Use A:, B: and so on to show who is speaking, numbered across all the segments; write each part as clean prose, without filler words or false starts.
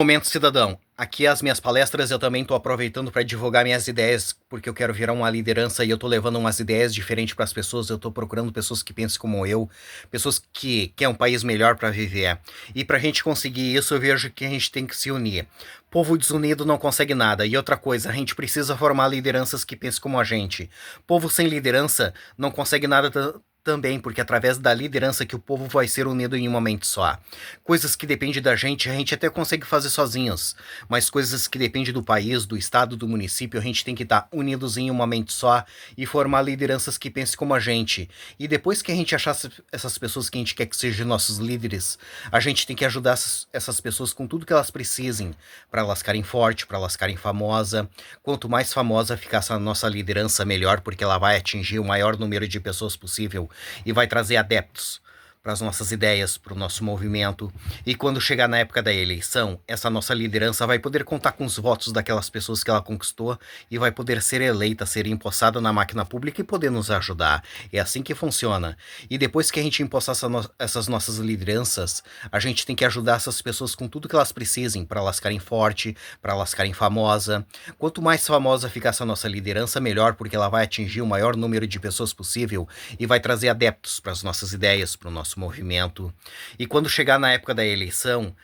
A: Momento cidadão, aqui as minhas palestras eu também estou aproveitando para divulgar minhas ideias, porque eu quero virar uma liderança e eu estou levando umas ideias diferentes para as pessoas, eu estou procurando pessoas que pensem como eu, pessoas que querem um país melhor para viver. E para a gente conseguir isso, eu vejo que a gente tem que se unir. Povo desunido não consegue nada. E outra coisa, a gente precisa formar lideranças que pensem como a gente. Povo sem liderança não consegue nada também, porque através da liderança que o povo vai ser unido em uma mente só. Coisas que dependem da gente, a gente até consegue fazer sozinhos, mas coisas que dependem do país, do estado, do município, a gente tem que estar unidos em uma mente só e formar lideranças que pensem como a gente. E depois que a gente achar essas pessoas que a gente quer que sejam nossos líderes, a gente tem que ajudar essas pessoas com tudo que elas precisem, para elas ficarem fortes, para elas ficarem famosas. Quanto mais famosa ficar essa nossa liderança, melhor, porque ela vai atingir o maior número de pessoas possível e vai trazer adeptos para as nossas ideias, para o nosso movimento. E quando chegar na época da eleição, essa nossa liderança vai poder contar com os votos daquelas pessoas que ela conquistou e vai poder ser eleita, ser empossada na máquina pública e poder nos ajudar. É assim que funciona. E depois que a gente empossar essas nossas lideranças, a gente tem que ajudar essas pessoas com tudo que elas precisem para elas ficarem fortes, para elas ficarem famosas. Quanto mais famosa ficar essa nossa liderança, melhor, porque ela vai atingir o maior número de pessoas possível e vai trazer adeptos para as nossas ideias, para o nosso movimento. E quando chegar na época da eleição,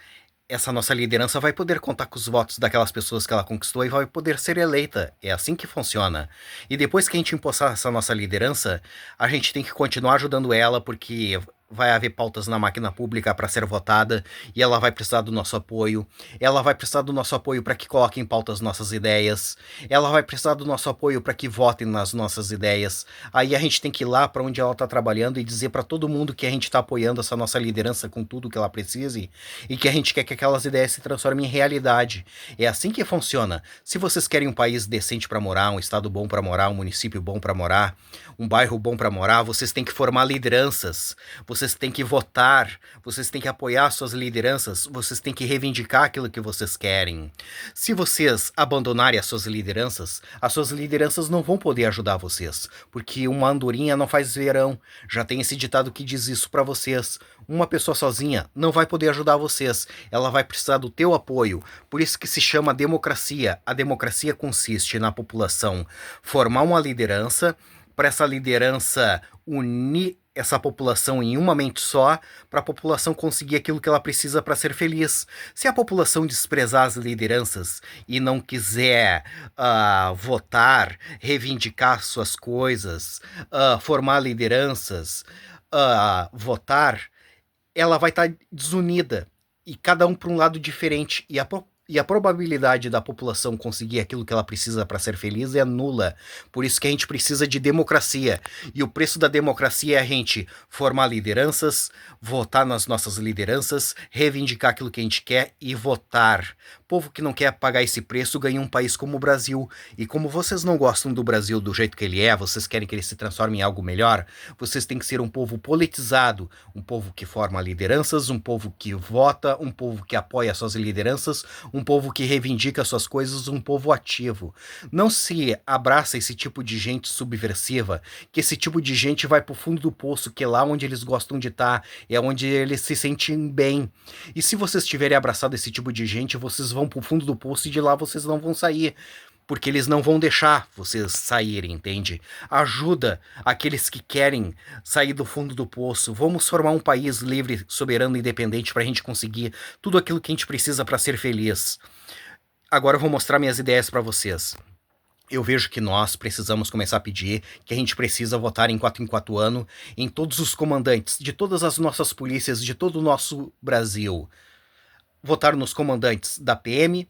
A: essa nossa liderança vai poder contar com os votos daquelas pessoas que ela conquistou e vai poder ser eleita. É assim que funciona. E depois que a gente empossar essa nossa liderança, a gente tem que continuar ajudando ela, porque vai haver pautas na máquina pública para ser votada e ela vai precisar do nosso apoio. Ela vai precisar do nosso apoio para que coloquem em pauta as nossas ideias. Ela vai precisar do nosso apoio para que votem nas nossas ideias. Aí a gente tem que ir lá para onde ela está trabalhando e dizer para todo mundo que a gente está apoiando essa nossa liderança com tudo que ela precise e que a gente quer que aquelas ideias se transformem em realidade. É assim que funciona. Se vocês querem um país decente para morar, um estado bom para morar, um município bom para morar, um bairro bom para morar, vocês têm que formar lideranças. Vocês têm que votar, vocês têm que apoiar suas lideranças, vocês têm que reivindicar aquilo que vocês querem. Se vocês abandonarem as suas lideranças não vão poder ajudar vocês, porque uma andorinha não faz verão. Já tem esse ditado que diz isso para vocês. Uma pessoa sozinha não vai poder ajudar vocês, ela vai precisar do teu apoio. Por isso que se chama democracia. A democracia consiste na população formar uma liderança, para essa liderança unir essa população em uma mente só, para a população conseguir aquilo que ela precisa para ser feliz. Se a população desprezar as lideranças e não quiser votar, reivindicar suas coisas, formar lideranças, votar, ela vai estar desunida e cada um para um lado diferente. E a probabilidade da população conseguir aquilo que ela precisa para ser feliz é nula. Por isso que a gente precisa de democracia. E o preço da democracia é a gente formar lideranças, votar nas nossas lideranças, reivindicar aquilo que a gente quer e votar. Povo que não quer pagar esse preço ganha um país como o Brasil. E como vocês não gostam do Brasil do jeito que ele é, vocês querem que ele se transforme em algo melhor, vocês têm que ser um povo politizado, um povo que forma lideranças, um povo que vota, um povo que apoia suas lideranças, um povo que reivindica suas coisas, um povo ativo. Não se abraça esse tipo de gente subversiva, que esse tipo de gente vai pro fundo do poço, que é lá onde eles gostam de estar, é onde eles se sentem bem. E se vocês tiverem abraçado esse tipo de gente, vocês vão pro fundo do poço e de lá vocês não vão sair. Porque eles não vão deixar vocês saírem, entende? Ajuda aqueles que querem sair do fundo do poço. Vamos formar um país livre, soberano e independente para a gente conseguir tudo aquilo que a gente precisa para ser feliz. Agora eu vou mostrar minhas ideias para vocês. Eu vejo que nós precisamos começar a pedir que a gente precisa votar em 4 anos em todos os comandantes de todas as nossas polícias de todo o nosso Brasil. Votar nos comandantes da PM,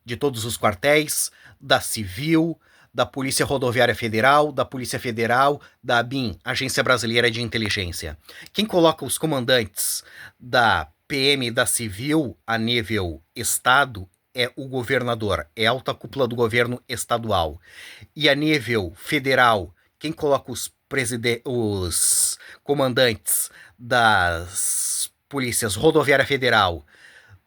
A: de todos os quartéis, da Civil, da Polícia Rodoviária Federal, da Polícia Federal, da ABIN, Agência Brasileira de Inteligência. Quem coloca os comandantes da PM e da Civil a nível Estado é o governador, é a alta cúpula do governo estadual. E a nível federal, quem coloca os comandantes das polícias rodoviária federal,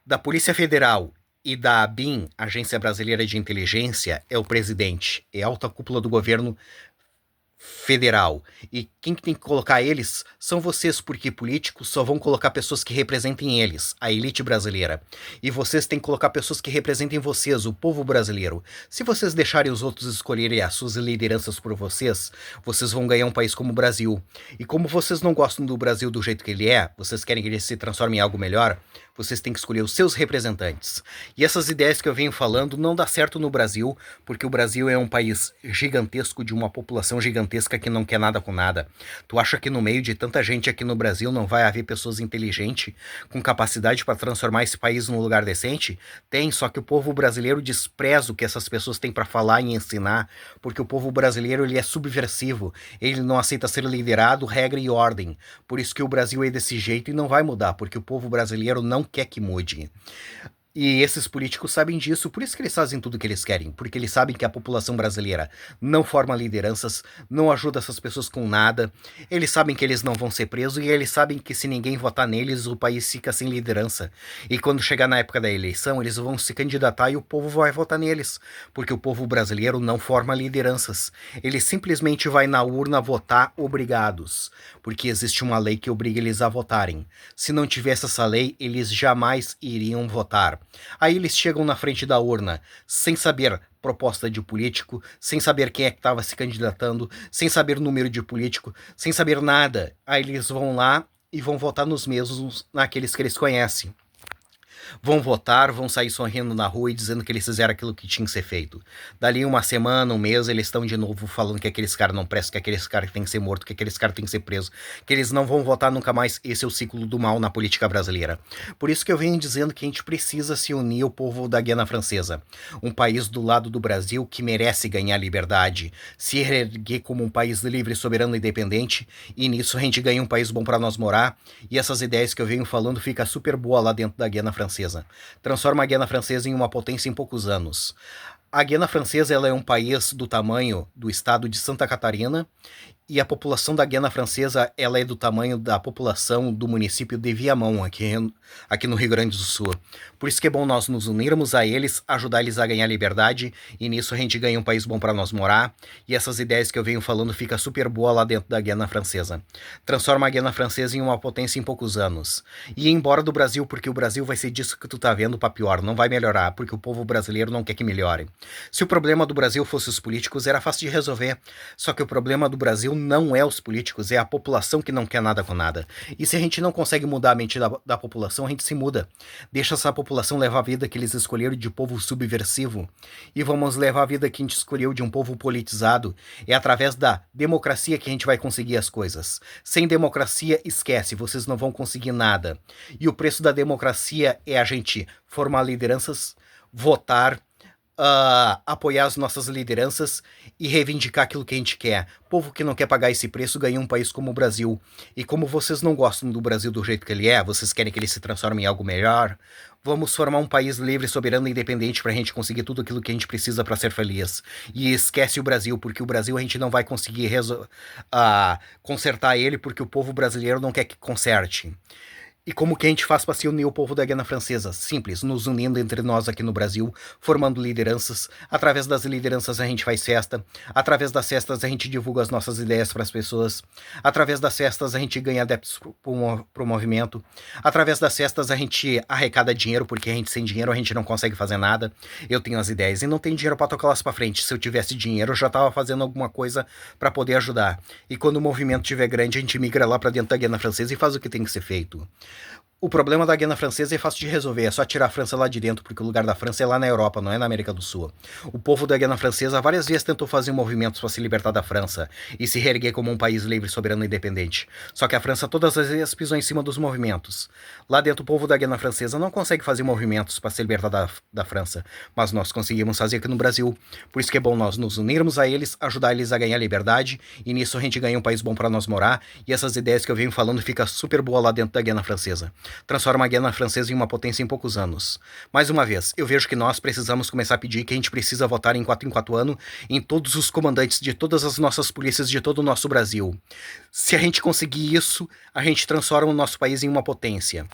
A: da Polícia Federal e da ABIN, Agência Brasileira de Inteligência, é o presidente, é a alta cúpula do governo federal. E quem que tem que colocar eles são vocês, porque políticos só vão colocar pessoas que representem eles, a elite brasileira. E vocês têm que colocar pessoas que representem vocês, o povo brasileiro. Se vocês deixarem os outros escolherem as suas lideranças por vocês, vocês vão ganhar um país como o Brasil. E como vocês não gostam do Brasil do jeito que ele é, vocês querem que ele se transforme em algo melhor, vocês têm que escolher os seus representantes. E essas ideias que eu venho falando não dá certo no Brasil, porque o Brasil é um país gigantesco, de uma população gigantesca que não quer nada com nada. Tu acha que no meio de tanta gente aqui no Brasil não vai haver pessoas inteligentes, com capacidade para transformar esse país num lugar decente? Tem, só que o povo brasileiro despreza o que essas pessoas têm para falar e ensinar, porque o povo brasileiro ele é subversivo, ele não aceita ser liderado, regra e ordem. Por isso que o Brasil é desse jeito e não vai mudar, porque o povo brasileiro não quer que mude. E esses políticos sabem disso, por isso que eles fazem tudo o que eles querem, porque eles sabem que a população brasileira não forma lideranças, não ajuda essas pessoas com nada, eles sabem que eles não vão ser presos e eles sabem que se ninguém votar neles, o país fica sem liderança. E quando chegar na época da eleição, eles vão se candidatar e o povo vai votar neles, porque o povo brasileiro não forma lideranças. Ele simplesmente vai na urna votar obrigados, porque existe uma lei que obriga eles a votarem. Se não tivesse essa lei, eles jamais iriam votar. Aí eles chegam na frente da urna sem saber proposta de político, sem saber quem é que estava se candidatando, sem saber o número de político, sem saber nada. Aí eles vão lá e vão votar nos mesmos, naqueles que eles conhecem. Vão votar, vão sair sorrindo na rua e dizendo que eles fizeram aquilo que tinha que ser feito. Dali uma semana, um mês, eles estão de novo falando que aqueles caras não prestam, que aqueles caras têm que ser mortos, que aqueles caras têm que ser presos, que eles não vão votar nunca mais. Esse é o ciclo do mal na política brasileira. Por isso que eu venho dizendo que a gente precisa se unir ao povo da Guiana Francesa. Um país do lado do Brasil que merece ganhar liberdade, se erguer como um país livre, soberano e independente, e nisso a gente ganha um país bom para nós morar, e essas ideias que eu venho falando fica super boa lá dentro da Guiana Francesa. Transforma a Guiana Francesa em uma potência em poucos anos. A Guiana Francesa ela é um país do tamanho do estado de Santa Catarina e a população da Guiana Francesa ela é do tamanho da população do município de Viamão, aqui no Rio Grande do Sul. Por isso que é bom nós nos unirmos a eles, ajudar eles a ganhar liberdade, e nisso a gente ganha um país bom para nós morar, e essas ideias que eu venho falando fica super boa lá dentro da Guiana Francesa. Transforma a Guiana Francesa em uma potência em poucos anos. E ir embora do Brasil, porque o Brasil vai ser disso que tu tá vendo pra pior, não vai melhorar, porque o povo brasileiro não quer que melhore. Se o problema do Brasil fosse os políticos, era fácil de resolver, só que o problema do Brasil não é os políticos, é a população que não quer nada com nada. E se a gente não consegue mudar a mente da população, a gente se muda. Deixa essa população levar a vida que eles escolheram de povo subversivo. E vamos levar a vida que a gente escolheu de um povo politizado. É através da democracia que a gente vai conseguir as coisas. Sem democracia, esquece, vocês não vão conseguir nada. E o preço da democracia é a gente formar lideranças, votar, apoiar as nossas lideranças e reivindicar aquilo que a gente quer. Povo que não quer pagar esse preço ganha um país como o Brasil. E como vocês não gostam do Brasil do jeito que ele é, vocês querem que ele se transforme em algo melhor, vamos formar um país livre, soberano e independente pra gente conseguir tudo aquilo que a gente precisa pra ser feliz. E esquece o Brasil, porque o Brasil a gente não vai conseguir consertar ele, porque o povo brasileiro não quer que conserte. E como que a gente faz para se unir ao povo da Guiana Francesa? Simples, nos unindo entre nós aqui no Brasil, formando lideranças. Através das lideranças a gente faz festa. Através das festas a gente divulga as nossas ideias para as pessoas. Através das festas a gente ganha adeptos pro movimento. Através das festas a gente arrecada dinheiro, porque a gente sem dinheiro a gente não consegue fazer nada. Eu tenho as ideias e não tenho dinheiro para tocá-las para frente. Se eu tivesse dinheiro eu já estava fazendo alguma coisa para poder ajudar. E quando o movimento estiver grande a gente migra lá para dentro da Guiana Francesa e faz o que tem que ser feito. O problema da Guiana Francesa é fácil de resolver, é só tirar a França lá de dentro, porque o lugar da França é lá na Europa, não é na América do Sul. O povo da Guiana Francesa várias vezes tentou fazer movimentos para se libertar da França e se reerguer como um país livre, soberano e independente. Só que a França todas as vezes pisou em cima dos movimentos. Lá dentro o povo da Guiana Francesa não consegue fazer movimentos para se libertar da França, mas nós conseguimos fazer aqui no Brasil. Por isso que é bom nós nos unirmos a eles, ajudar eles a ganhar liberdade, e nisso a gente ganha um país bom para nós morar, e essas ideias que eu venho falando fica super boa lá dentro da Guiana Francesa. Transforma a Guiana Francesa em uma potência em poucos anos. Mais uma vez, eu vejo que nós precisamos começar a pedir que a gente precisa votar em 4 anos em todos os comandantes de todas as nossas polícias de todo o nosso Brasil. Se a gente conseguir isso, a gente transforma o nosso país em uma potência.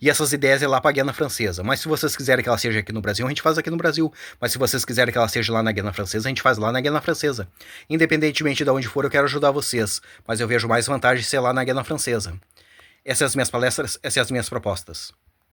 A: E essas ideias é lá pra Guiana Francesa. Mas se vocês quiserem que ela seja aqui no Brasil, a gente faz aqui no Brasil. Mas se vocês quiserem que ela seja lá na Guiana Francesa, a gente faz lá na Guiana Francesa. Independentemente de onde for, eu quero ajudar vocês. Mas eu vejo mais vantagem ser lá na Guiana Francesa. Essas são as minhas palestras, essas são as minhas propostas.